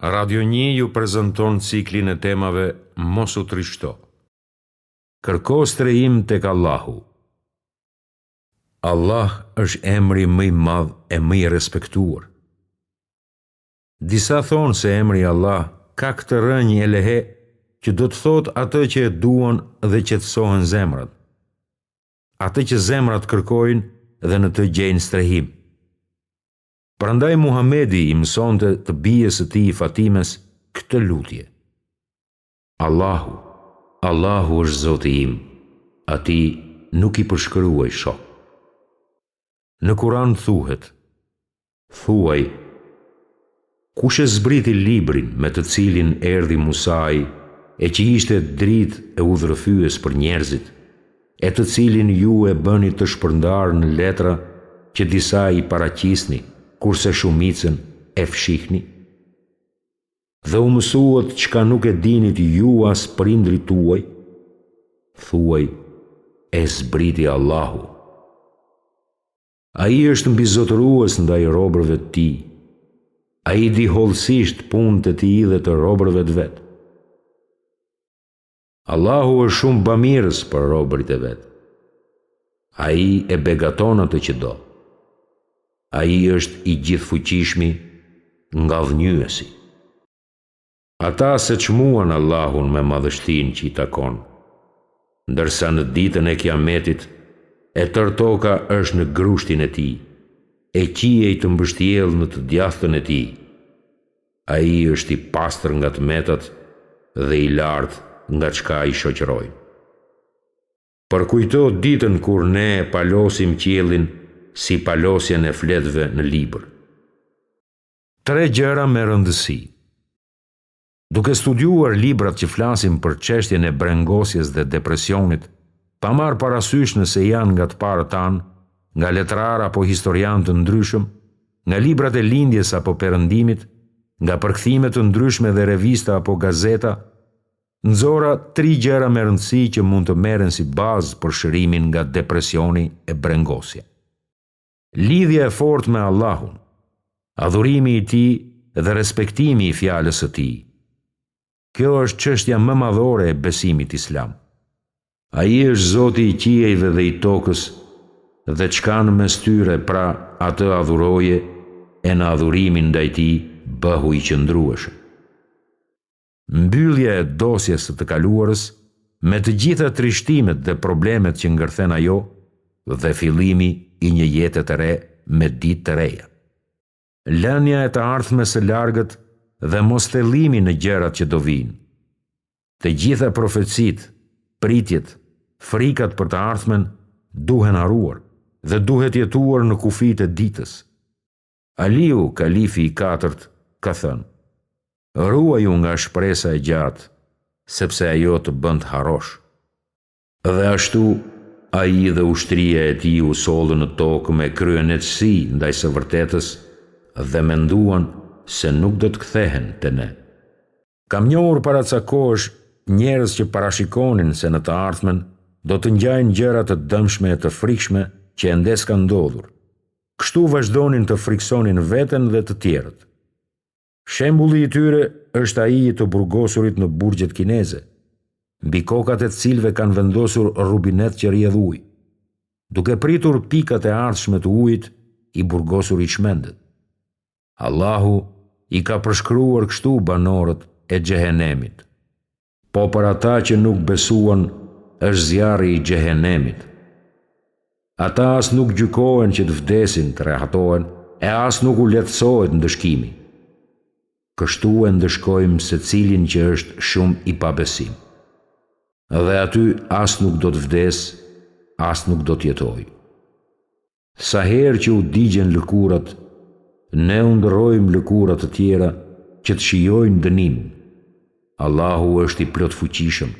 Radio 1 ju prezanton ciklin e temave Mos u trishto. Kërko strehim tek Allahu. Allah është emri më i madh e më i respektuar. Disa thonë se emri Allah ka këtë rënjë e lehe që do të thotë atë që e duan dhe qetësohen zemrat. Atë që zemrat kërkojnë dhe në të gjejnë strehim. Prandaj Muhamedi i mësonte të bijes së tij Fatimes këtë lutje. Allahu, Allahu është Zoti im, atij nuk i përshkruaj shok. Në Kur'an thuhet: thuaj, kush e zbriti librin me të cilin erdhi Musai, e që ishte dritë e udhërfyes për njerëzit, e të cilin ju e bëni të shpërndarë në letra që disa i paraqisni, kurse shumicën e fshihni? Dhe u mësuat çka nuk e dinit ju as prindrit tuaj? Thuaj, e zbriti Allahu. Ai është mbizotërues ndaj robërve të tij. Ai di hollësisht punët e tij dhe të robërve të vet. Allahu është shumë bamirës për robërit e vet. Ai e begaton atë që do. Ai është i gjithfuqishmi, ngallënyesi. Ata se çmuan Allahun me madhështinë që i takon, ndërsa në ditën e Kiametit e tërë toka është në grushtin e tij, e qiej të mbështjellë në të djathtën e tij. Ai është i pastër nga tmetat dhe i lartë nga çka i shoqërojnë. Përkujto ditën kur ne palosim qiellin si palosjen e fletëve në libër. 3 gjëra me rëndësi. Duke studiuar librat që flasin për çështjen e brengosjes dhe depresionit, pa marrë parasysh nëse janë nga të parët tanë, nga letrar apo historianë të ndryshëm, nga librat e lindjes apo perëndimit, nga përkthime të ndryshme dhe revista apo gazeta, nxora 3 gjëra me rëndësi që mund të merren si bazë për shërimin nga depresioni e brengosja. Lidhja e fortë me Allahun, adhurimi i tij dhe respektimi i fjalës së tij. Kjo është çështja më madhore e besimit islam. Ai është Zoti i qiejve dhe i tokës, dhe çka në mes tyre, pra atë adhuroje, e në adhurimin ndaj tij bëhu i qëndrueshëm. Mbyllja e dosjes së të kaluarës me të gjitha trishtimet dhe problemet që ngërthen ajo, dhe fillimi i një jete të re me ditë të reja. Lënia e të ardhme së largët dhe mos thellimi në gjërat që do vinë. Të gjitha profecitë, pritjet, frikat për të ardhmen duhen haruar dhe duhet jetuar në kufijtë e ditës. Aliu, kalifi i 4, ka thënë: ruaju nga shpresa e gjatë, sepse ajo të bën të harrosh. Dhe ashtu ai dhe ushtria e tij u sollën në tokë me kryenetësi ndaj së vërtetës dhe menduan se nuk do të kthehen te ne. Kam njohur para ca kohësh njerëz që parashikonin se në të ardhmen do të ngjajnë gjëra të dëmshme e të frikshme që ende s'kan ndodhur. Kështu vazhdonin të friksonin veten dhe të tjerët. Shembulli i tyre është ai i të burgosurit në burgjet kineze, mbi kokat e të cilëve kanë vendosur rubinet që rrjedh ujë. Duke pritur pikat e ardhshme të ujit, i burgosuri çmendet. Allahu i ka përshkruar kështu banorët e xhehenemit. Po për ata që nuk besuan, është zjarri i xhehenemit. Ata as nuk gjykohen që të vdesin, të rehatohen, e as nuk u lehtësohet ndëshkimi. Kështu e ndëshkojmë secilin që është shumë i pabesim. Dhe aty as nuk do të vdes, as nuk do të jetoj. Sa herë që u digjen lëkurat, ne undërrojmë lëkurat të tjera që të shijojnë dënim. Allahu është i plotfuqishëm,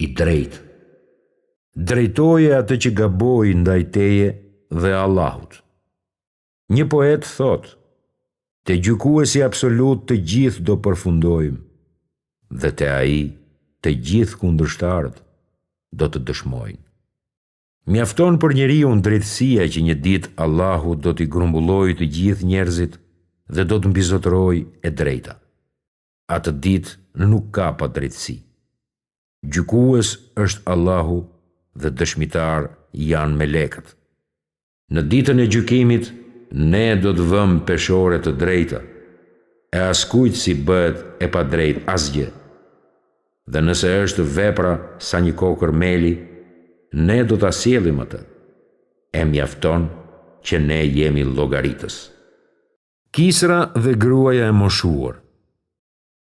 i drejtë. Drejtoje atë që gaboi ndaj teje dhe Allahut. Një poet thotë: te gjykuesi absolut të gjithë do përfundojmë, dhe te ai të gjithë kundërshtarët do të dëshmojnë. Mjafton për njeriu drejtësia që një ditë Allahu do t'i grumbullojë të gjithë njerëzit dhe do të mbizotërojë e drejta. atë ditë nuk ka pa drejtësi. Gjykues është Allahu dhe dëshmitar janë melekët. Në ditën e gjykimit, ne do të vëmë peshore të drejta, e askujt si bëhet e pa drejt asgjë. Dhe nëse është vepra sa një kokër meli, ne do ta sjellim atë. E mjafton që ne jemi llogaritës. Kisra dhe gruaja e moshuar.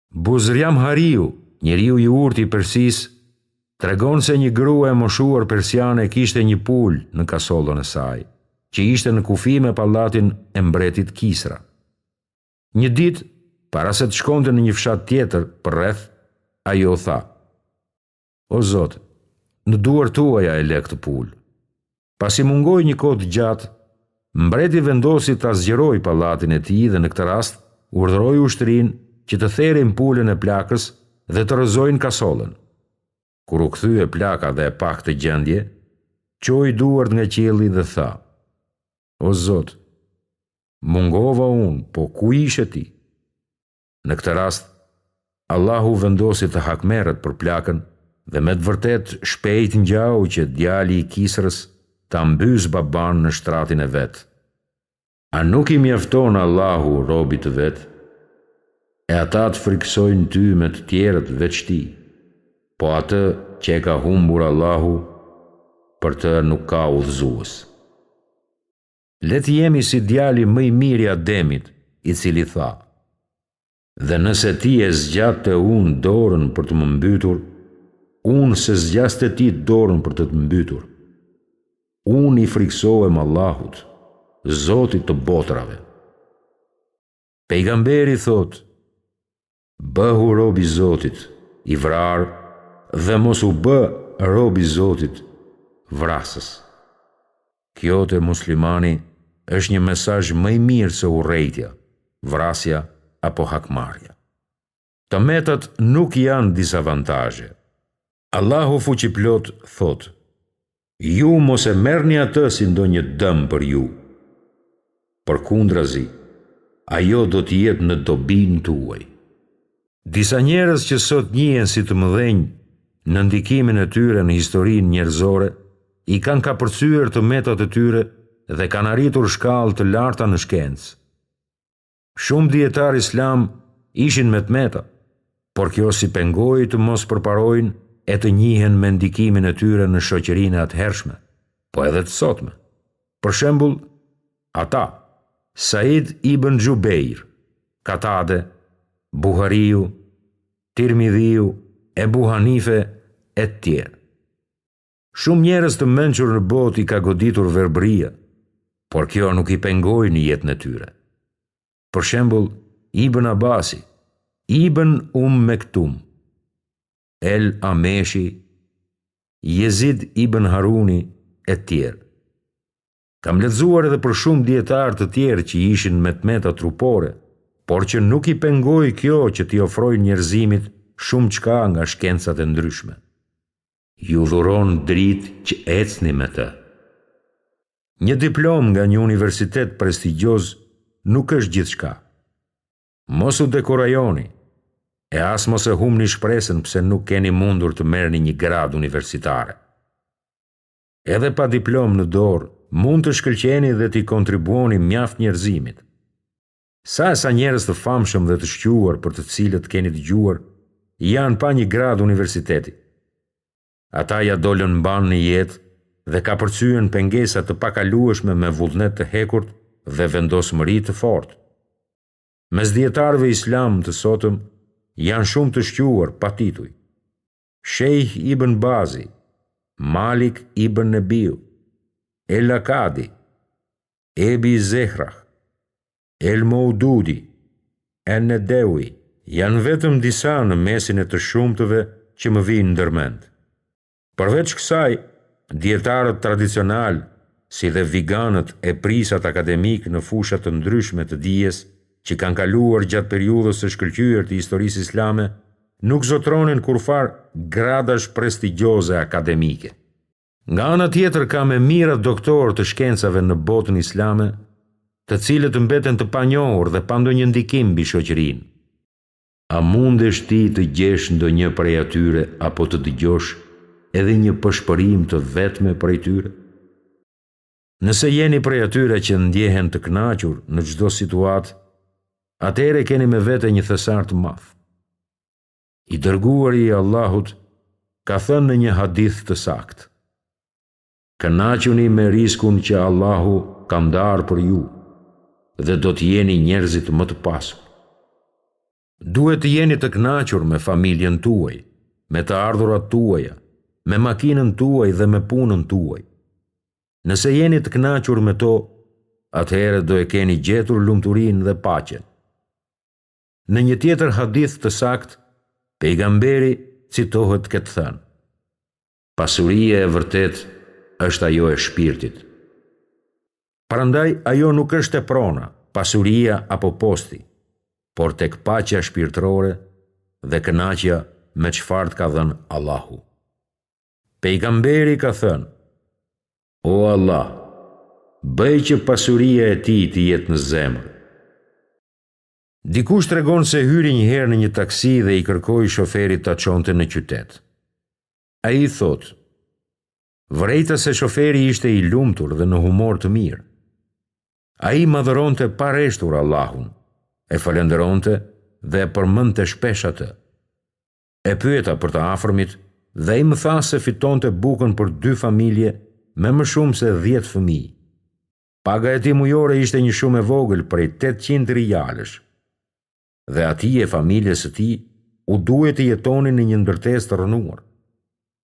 Buzrjam Hariu, njeriu i urtë i Persisë, tregon se një grua e moshuar persiane kishte një pul në kasollën e saj, që ishte në kufi me pallatin e mbretit Kisra. Një ditë, para se të shkonte në një fshat tjetër për rreth, ajo tha: "O Zot, në duar tuaja e lë këtë pul." Pasi mungoi një kohë gjatë, mbreti vendosi ta zgjerojë pallatin e tij dhe në këtë rast urdhëroi ushtrinë që të therrin pulën e plakës dhe të rrëzojnë kasollën. Kur u kthye plaka dhe e pa këtë gjendje, çoi duart nga qielli dhe tha: "O Zot, mungova unë, po ku ishe ti?" Në këtë rast, Allahu vendosi të hakmerret për plakën dhe me të vërtet shpejt ngjau që djali i Kisrës ta mbys baban në shtratin e vet. A nuk i mjafton Allahu robit të vet? E ata të friksojnë ty me të tjerët veç ti, po atë që e ka humbur Allahu, për të nuk ka udhëzues. Le të jemi si djali më i mirë i Ademit, i cili tha: "Dhe nëse ti e zgjatte unë dorën për të më mbytur, unë se zgjaste ti dorën për të të mbytur. Unë i friksohem Allahut, Zotit të botrave." Pejgamberi thot: "Bëhu rob i Zotit, i vrarë, dhe mos u bë rob i Zotit, vrasës." Kjo te muslimani është një mesazh më i mirë se urrejtja, vrasja apo hakmarrja. Tëmetat nuk janë disavantazhe. Allahu fuqiplot thot: "Ju mos e merrni atë si ndonjë dëm për ju. Përkundrazi, ajo do të jetë në dobinë tuaj." Disa njerëz që sot njihen si të mëdhenj në ndikimin e tyre në historinë njerëzore, i kanë kapërcyer tëmetat e tyre dhe kanë arritur shkallë të larta në shkencë. Shumë dietar islam ishin me tmeta, por kjo si pengoi të mos përparojnë e të njihen me ndikimin e tyre në shoqërinë e atëhershme, po edhe të sotme. Për shembull, ata: Said ibn Gjubeir, Katade, Buhariu, Tirmidhiu, Ebu Hanife e të tjerë. Shumë njerëz të mençur në botë i ka goditur verbëria, por kjo nuk i pengoi në jetën e tyre. Për shembull, Ibn Abasi, Ibn Mektum, El Ameshi, Jezid ibn Haruni e të tjerë. Kam lexuar edhe për shumë dietar të tjerë që ishin me tmeta trupore, por që nuk i pengoi kjo që t'i ofrojnë njerëzimit shumë çka nga shkencat e ndryshme. Ju dhuron dritë që ecni me të. Një diplom nga një universitet prestigjioz nuk është gjithçka. Mos u dekorajoni, e as mos e humni shpresën pse nuk keni mundur të merrni një gradë universitare. Edhe pa diplom në dorë, mund të shkëlqeni dhe t'i kontribuoni mjaft njerëzimit. Sa njerëz të famshëm dhe të shquar për të cilët keni dëgjuar, janë pa një gradë universiteti. Ata ja dolën mban në jetë dhe ka përcyen pengesa të pakalueshme me vullnet të hekurt dhe vendosmëri të fortë. Mes dietarëve islam të sotëm janë shumë të shquar pa tituj. Sheikh Ibn Bazi, Malik Ibn Nebiu, El Akadi, Ebi Zehrah, El Maududi, El Nedewi, janë vetëm disa në mesin e të shumtëve që më vinë ndërmend. Përveç kësaj, dietarët tradicional, si dhe viganët e prisat akademik në fushat të ndryshme të dijes, që kanë kaluar gjatë periudhës së shkëlqyer të historisë islame, nuk zotronin kurfar gradash prestigjioze akademike. Nga ana tjetër ka me mira doktorë të shkencave në botën islame, të cilët mbeten të panjohur dhe pa ndonjë ndikim mbi shoqërinë. A mundesh ti të gjesh ndonjë prej atyre apo të dëgjosh edhe një pëshpërim të vetme prej tyre? Nëse jeni prej atyre që ndjehen të kënaqur në çdo situatë, atëherë keni me vete një thesar të madh. I dërguari i Allahut ka thënë në një hadith të saktë: kënaquni me riskun që Allahu ka ndarë për ju dhe do të jeni njerëzit më të pasur. Duhet të jeni të kënaqur me familjen tuaj, me të ardhurat tuaja, me makinën tuaj dhe me punën tuaj. Nëse jeni të kënaqur me to, atëherë do e keni gjetur lumturinë dhe paqen. Në një tjetër hadith të saktë, pejgamberi citohet këtë thënë: pasuria e vërtet është ajo e shpirtit. Prandaj ajo nuk është e prona, pasuria apo posti, por tek paqja shpirtërore dhe kënaqja me çfarë ka dhënë Allahu. Pejgamberi ka thënë: o Allah, bëj që pasuria e tij të jetë në zemër. Dikush tregon se hyri një herë në një taksi dhe i kërkoi shoferit ta çonte në qytet. Ai thotë: vërejta se shoferi ishte i lumtur dhe në humor të mirë. Ai madhëronte pa rreshtur Allahun, e falenderonte dhe e përmendte shpesh atë. E pyeta për të afërmit dhe ai më tha se fitonte bukën për 2 familje me më shumë se 10 fëmijë. Paga e tij mujore ishte një shumë e vogël, prej 800 rialësh. Dhe atij e familjes së tij u duhet të jetonin në një ndërtesë të rënuar.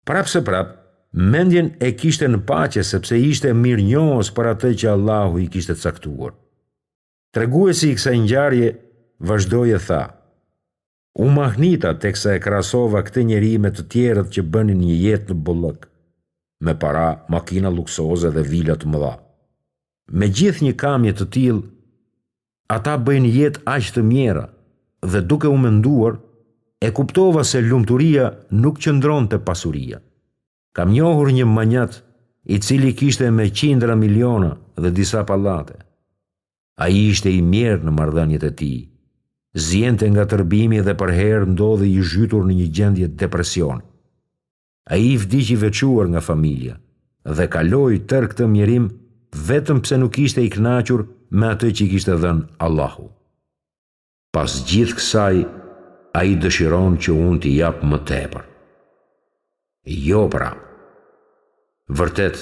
Prap se prap, mendjen e kishte në paqe sepse ishte mirënjohës për atë që Allahu i kishte caktuar. Treguesi i kësaj ngjarje vazhdoi e tha: u mahnita teksa e krahasova këtë njeri me të tjerët që bënin një jetë në bollëk, me para, makina luksoze dhe vila të mëdha. Me gjithë një kamje të tillë, ata bëjnë jetë aq të mjera dhe duke u menduar, e kuptova se lumturia nuk qëndron te pasuria. Kam njohur një manjat i cili kishte me qindra miliona dhe disa pallate. Ai ishte i mirë në marrëdhëniet e tij, zjente nga tërbimi dhe për herë ndodhi i zhytur në një gjendje depresioni. Ai vdiq i veçuar nga familja dhe kaloi tërë këtë mjerim vetëm pse nuk ishte i kënaqur me atë që i kishte dhënë Allahu. Pas gjithë kësaj, ai dëshiron që unë t'i jap më tepër. Jo pra. Vërtet,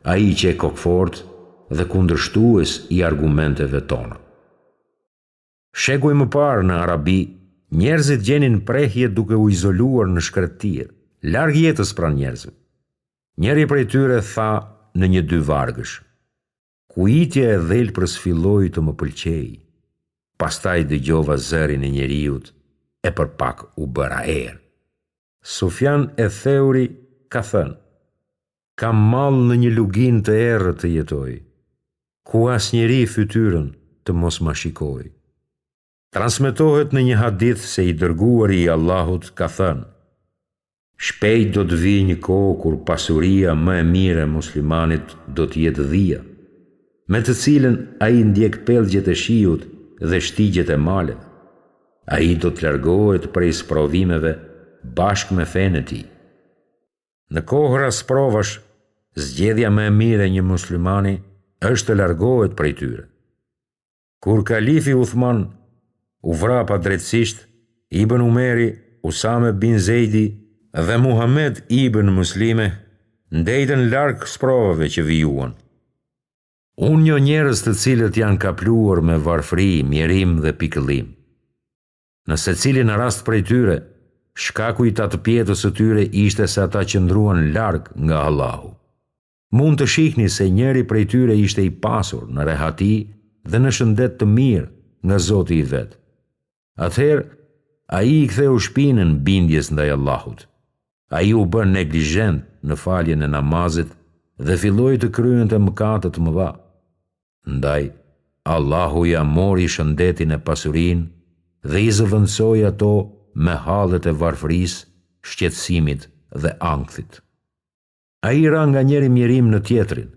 ai që e kokfort dhe kundërshtues i argumenteve tona. Shekuj më parë në Arabi, njerëzit gjenin prehje duke u izoluar në shkretëtir, larg jetës pranë njerëzve. Njëri prej tyre tha në një 2 vargësh: kujitja e dhelprës filloi të më pëlqej. Pastaj dëgjova zërin e njeriut e për pak u bëra erë. Sufjan e Theuri ka thënë: kam mall në një lugin të errët të jetoj, ku asnjëri fytyrën të mos ma shikoj. Transmetohet në një hadith se i dërguari i Allahut ka thënë: shpejt do të vijë një kohë kur pasuria më e mirë e muslimanit do të jetë dhia, me të cilën ai ndjek pellgjet e shiut dhe shtigjet e maleve. Ai do të largohet prej sprovimeve bashkë me fenë e tij. Në kohëra sprovash, zgjedhja më e mirë e një muslimani është të largohet prej tyre. Kur kalifi Uthman u vra pa drejtësisht, Ibn Umeri, Usame bin Zeidi dhe Muhammed ibn Muslime ndejtën larg sprovave që vijuan. Unë njoh njerëz të cilët janë kapluar me varfëri, mjerim dhe pikëllim. Në secilin rast prej tyre, shkaku i tatëpjetës së tyre ishte se ata qëndruan larg nga Allahu. Mund të shihni se njëri prej tyre ishte i pasur në rehati dhe në shëndet të mirë nga Zoti i vet. Atëherë, ai i ktheu shpinën bindjes ndaj Allahut. Ai u bën neglizhent në faljen e namazit dhe filloi të kryente mëkate të mëdha. Ndaj, Allahu ja mori shëndetin e pasurinë dhe i zëvendësoi ato me hallet e varfërisë, shqetësimit dhe ankthit. Ai ra nga njëri mjerim në tjetrin,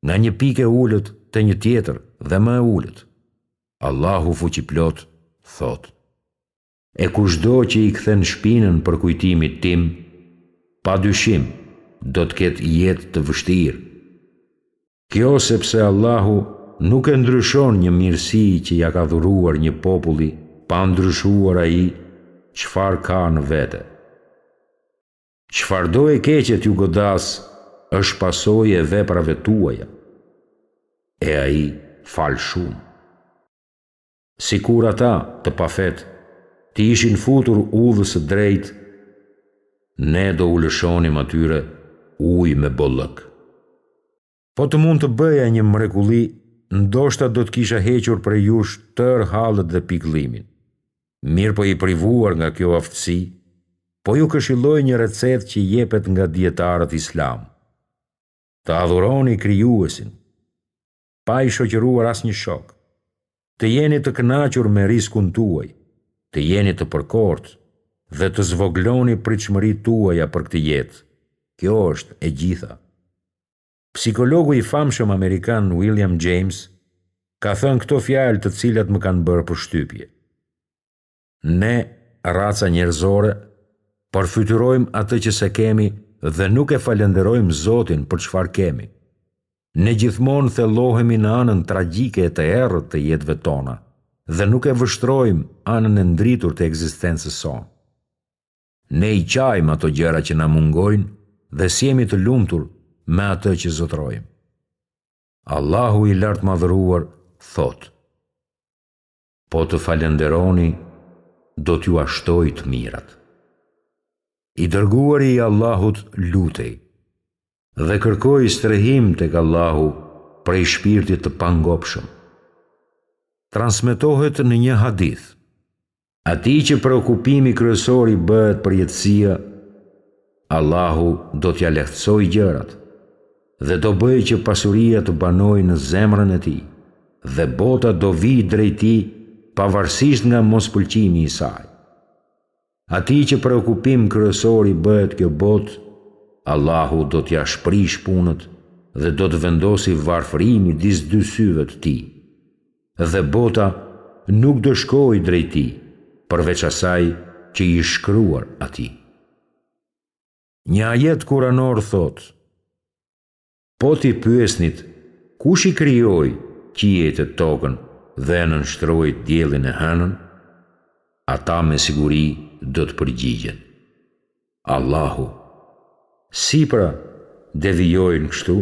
nga një pikë e ulët te një tjetër dhe më e ulët. Allahu fuqiplot thot: e kushdo që i kthen shpinën për kujtimit tim, pa dyshim do të ketë jetë të vështirë. Kjo sepse Allahu nuk e ndryshon një mirësi që ja ka dhuruar një populli pa ndryshuar ai çfarë ka në vete. Çfarëdo e keqe t'ju godas është pasojë e veprave tuaja, e ai fal shumë. Sikur ata të pafet të ishin futur udhës së drejtë, ne do u lëshonim atyre ujë me bollëk. Po të mund të bëja një mrekulli, ndoshta do të kisha hequr prej jush tërë hallet dhe pikëllimin. Mirë po i privuar nga kjo aftësi, po ju këshilloj një recetë që jepet nga dietarët islam. Të adhuroni krijuesin, pa i shoqëruar asnjë shok. Të jeni të kënaqur me riskun tuaj, të jeni të përkort dhe të zvogloni pritshmëritë tuaja për këtë jetë. Kjo është e gjitha. Psikologu i famshëm amerikan William James ka thënë këto fjalë të cilat më kanë bërë përshtypje. Ne, raca njerëzore, përfytyrojmë atë që se kemi dhe nuk e falenderojmë Zotin për çfarë kemi. Ne gjithmonë thellohemi në anën tragjike e të errët të jetëve tona dhe nuk e vështrojmë anën e ndritur të ekzistencës sonë. Ne i qajmë ato gjëra që na mungojnë dhe sjemi të lumtur me atë që zotrojmë. Allahu i lartë madhëruar thot: po të falenderoni, do t'ju ashtoj të mirat. I dërguari i Allahut lutej dhe kërkoi strehim tek Allahu prej shpirtit të pangopshëm. Transmetohet në një hadith: atij që preokupimi kryesor i bëhet përjetësia, Allahu do t'ja lehtësoj gjërat dhe do bëj që pasuria të banojë në zemrën e tij dhe bota do vijë drejt tij pavarësisht nga mospëlqimi i saj. Atij që preokupim kryesor i bëhet kjo botë, Allahu do t'ja shprish punët dhe do të vendosi varfërimi midis dy syve të tij. Dhe bota nuk do shkojë drejt tij, përveç asaj që i shkruar atij. Një ajet kuranor thot: po t'i pyesnit kush i krijoi qiejt e tokën dhe nënshtroi diellin e hënën, ata me siguri do të përgjigjen: Allahu. Si pra devijojnë kështu?